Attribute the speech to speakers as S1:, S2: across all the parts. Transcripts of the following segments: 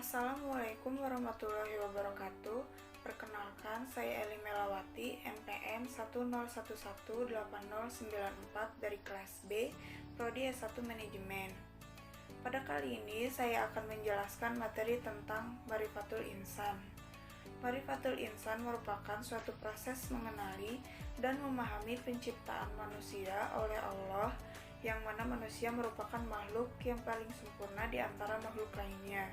S1: Assalamualaikum warahmatullahi wabarakatuh. Perkenalkan, saya Eli Melawati, NPM 101180094 dari kelas B, Prodi S1 Manajemen. Pada kali ini, saya akan menjelaskan materi tentang Ma'rifatul Insan. Ma'rifatul Insan merupakan suatu proses mengenali dan memahami penciptaan manusia oleh Allah, yang mana manusia merupakan makhluk yang paling sempurna di antara makhluk lainnya.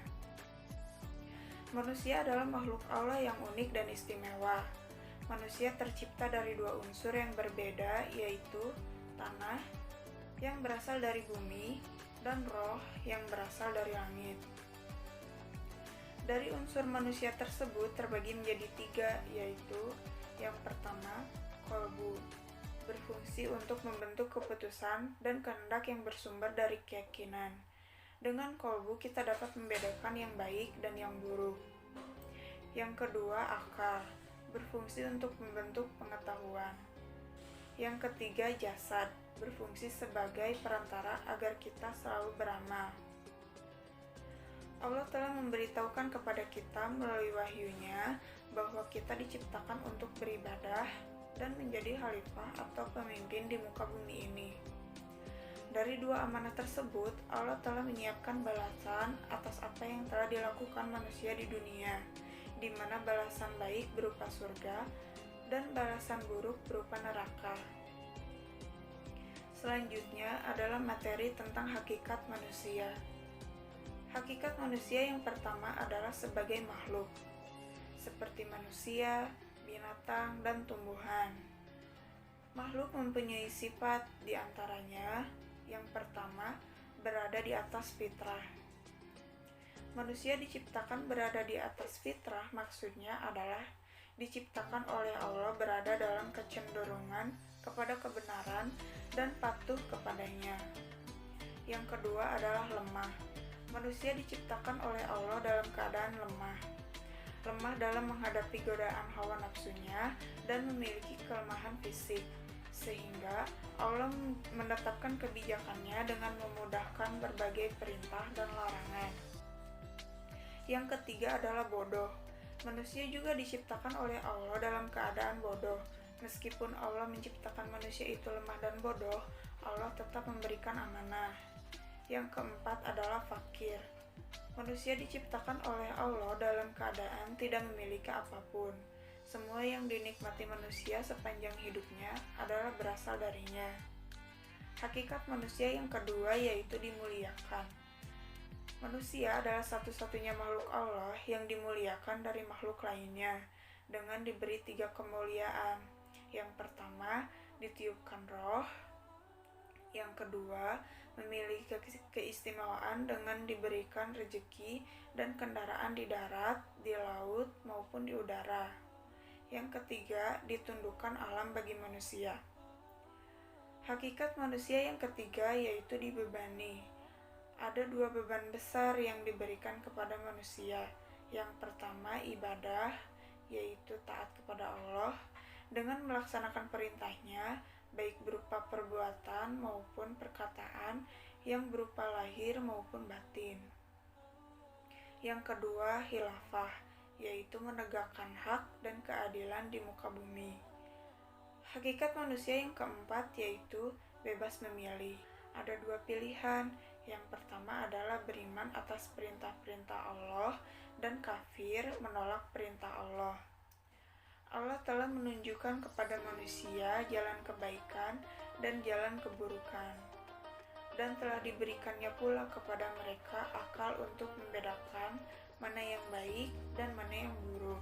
S1: Manusia adalah makhluk Allah yang unik dan istimewa. Manusia tercipta dari dua unsur yang berbeda, yaitu tanah yang berasal dari bumi dan roh yang berasal dari langit. Dari unsur manusia tersebut terbagi menjadi tiga, yaitu yang pertama, kolbu, berfungsi untuk membentuk keputusan dan kehendak yang bersumber dari keyakinan. Dengan kolbu kita dapat membedakan yang baik dan yang buruk. Yang kedua, akal, berfungsi untuk membentuk pengetahuan. Yang ketiga, jasad, berfungsi sebagai perantara agar kita selalu beramal. Allah telah memberitahukan kepada kita melalui wahyunya bahwa kita diciptakan untuk beribadah dan menjadi khalifah atau pemimpin di muka bumi ini. Dari dua amanah tersebut, Allah telah menyiapkan balasan atas apa yang telah dilakukan manusia di dunia, di mana balasan baik berupa surga dan balasan buruk berupa neraka. Selanjutnya adalah materi tentang hakikat manusia. Hakikat manusia yang pertama adalah sebagai makhluk, seperti manusia, binatang, dan tumbuhan. Makhluk mempunyai sifat di antaranya. Yang pertama, berada di atas fitrah. Manusia diciptakan berada di atas fitrah, maksudnya adalah diciptakan oleh Allah berada dalam kecenderungan kepada kebenaran dan patuh kepadanya. Yang kedua adalah lemah. Manusia diciptakan oleh Allah dalam keadaan lemah. Lemah dalam menghadapi godaan hawa nafsunya dan memiliki kelemahan fisik, sehingga Allah menetapkan kebijakannya dengan memudahkan berbagai perintah dan larangan. Yang ketiga adalah bodoh. Manusia juga diciptakan oleh Allah dalam keadaan bodoh. Meskipun Allah menciptakan manusia itu lemah dan bodoh, Allah tetap memberikan amanah. Yang keempat adalah fakir. Manusia diciptakan oleh Allah dalam keadaan tidak memiliki apapun. Semua yang dinikmati manusia sepanjang hidupnya adalah berasal darinya. Hakikat manusia yang kedua yaitu dimuliakan. Manusia adalah satu-satunya makhluk Allah yang dimuliakan dari makhluk lainnya dengan diberi tiga kemuliaan. Yang pertama, ditiupkan roh. Yang kedua, memiliki keistimewaan dengan diberikan rezeki dan kendaraan di darat, di laut, maupun di udara. Yang ketiga, ditundukkan alam bagi manusia. Hakikat manusia yang ketiga yaitu dibebani. Ada dua beban besar yang diberikan kepada manusia. Yang pertama, ibadah, yaitu taat kepada Allah dengan melaksanakan perintahnya, baik berupa perbuatan maupun perkataan, yang berupa lahir maupun batin. Yang kedua, khilafah, yaitu menegakkan hak dan keadilan di muka bumi. Hakikat manusia yang keempat yaitu bebas memilih. Ada dua pilihan. Yang pertama adalah beriman atas perintah-perintah Allah dan kafir menolak perintah Allah. Allah telah menunjukkan kepada manusia jalan kebaikan dan jalan keburukan, dan telah diberikannya pula kepada mereka akal untuk membedakan mana yang baik dan mana yang buruk.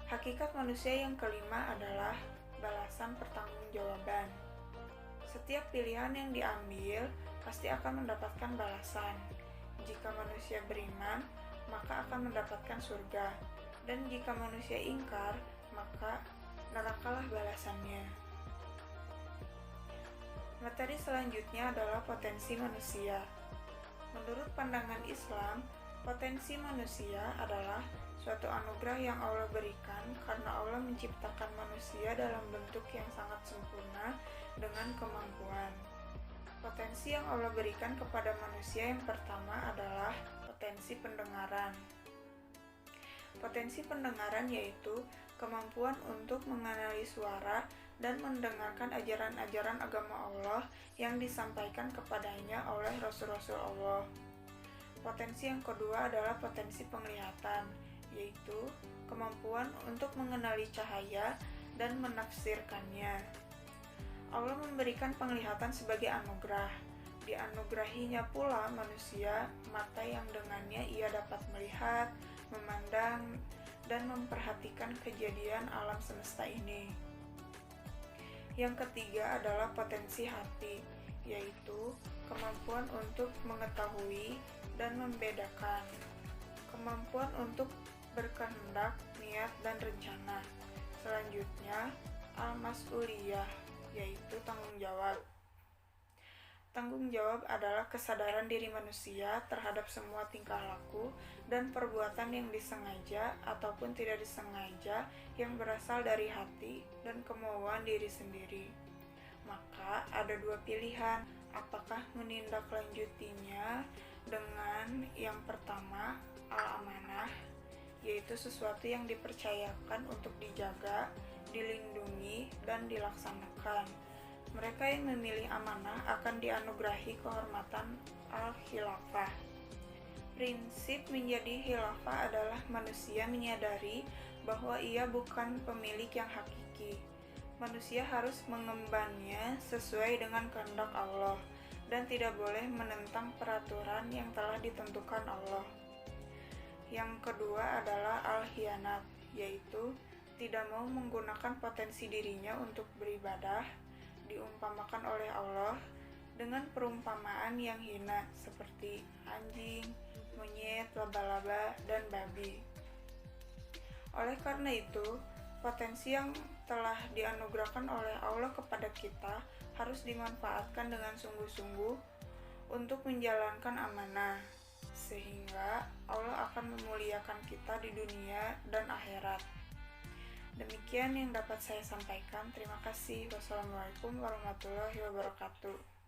S1: Hakikat manusia yang kelima adalah balasan pertanggungjawaban. Setiap pilihan yang diambil pasti akan mendapatkan balasan. Jika manusia beriman, maka akan mendapatkan surga. Dan jika manusia ingkar, maka nerakalah balasannya. Materi selanjutnya adalah potensi manusia. Menurut pandangan Islam, potensi manusia adalah suatu anugerah yang Allah berikan karena Allah menciptakan manusia dalam bentuk yang sangat sempurna dengan kemampuan. Potensi yang Allah berikan kepada manusia yang pertama adalah potensi potensi pendengaran. Potensi pendengaran yaitu kemampuan untuk mengenali suara dan mendengarkan ajaran-ajaran agama Allah yang disampaikan kepadanya oleh Rasul-Rasul Allah. Potensi yang kedua adalah potensi penglihatan, yaitu kemampuan untuk mengenali cahaya dan menafsirkannya. Allah memberikan penglihatan sebagai anugerah. Dianugerahinya pula manusia mata yang dengannya ia dapat melihat, memandang, dan memperhatikan kejadian alam semesta ini. Yang ketiga adalah potensi hati, yaitu kemampuan untuk mengetahui dan membedakan, kemampuan untuk berkehendak, niat, dan rencana. Selanjutnya, al-mas'uliyah, yaitu tanggung jawab. Tanggung jawab adalah kesadaran diri manusia terhadap semua tingkah laku dan perbuatan yang disengaja ataupun tidak disengaja yang berasal dari hati dan kemauan diri sendiri. Maka ada dua pilihan, apakah menindaklanjutinya dengan yang pertama, al-amanah, yaitu sesuatu yang dipercayakan untuk dijaga, dilindungi, dan dilaksanakan. Mereka yang memilih amanah akan dianugerahi kehormatan al-khilafah. Prinsip menjadi khilafah adalah manusia menyadari bahwa ia bukan pemilik yang hakiki. Manusia harus mengembannya sesuai dengan kehendak Allah dan tidak boleh menentang peraturan yang telah ditentukan Allah. Yang kedua adalah al-khianat, yaitu tidak mau menggunakan potensi dirinya untuk beribadah, diumpamakan oleh Allah dengan perumpamaan yang hina seperti anjing, monyet, laba-laba, dan babi. Oleh karena itu, potensi yang telah dianugerahkan oleh Allah kepada kita harus dimanfaatkan dengan sungguh-sungguh untuk menjalankan amanah, sehingga Allah akan memuliakan kita di dunia dan akhirat. Demikian yang dapat saya sampaikan. Terima kasih. Wassalamualaikum warahmatullahi wabarakatuh.